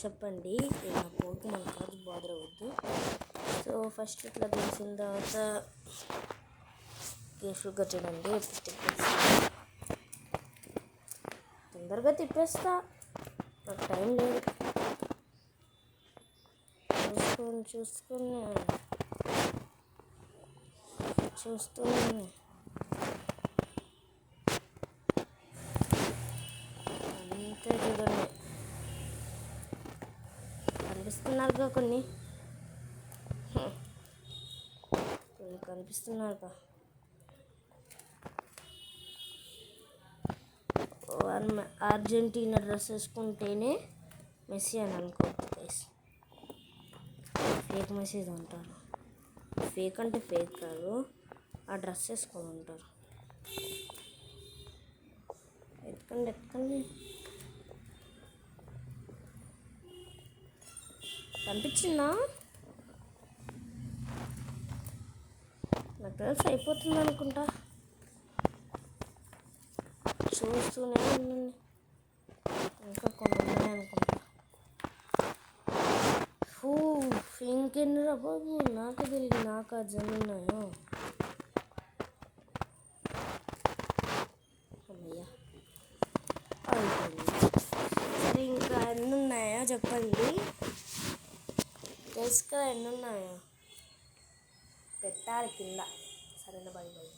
చెప్పండి. నా పోకు మన కాదు బాధ అవ్వద్దు. సో ఫస్ట్ ఇట్లా తెలిసిన తర్వాత కేర్ఫుల్గా చూడండి. తొందరగా తిప్పేస్తా, నాకు టైం లేదు. చూసుకొని అంతే. చూడండి, కనిపిస్తున్నారుగా కొన్ని కనిపిస్తున్నారుగా. అర్జెంటీనా డ్రెస్ వేసుకుంటేనే మెస్సీ అని అనుకోవద్దు గైస్. ఫేక్ మెసేజ్ అంటారు. ఫేక్ అంటే ఫేక్ కాదు, ఆ డ్రెస్ వేసుకొని ఉంటారు. ఎత్తుకండి కనిపించిందా? నాకు తెలిసి అయిపోతుంది అనుకుంటా. చూస్తూనే ఉండండి, ఇంకా కొన్ని ఉన్నాయనుకుంటా. ఇంకెన్ని బాబు, నాకు తెలియదు. నాకు జన్ ఉన్నాయో అమ్మయ్యా అయిపోయింది. సరే, ఇంకా ఎన్ని ఉన్నాయో చెప్పండి. తెలుసుగా ఎన్ని ఉన్నాయో పెట్టాలి కింద. సరేనా, బాయ్ బాయ్.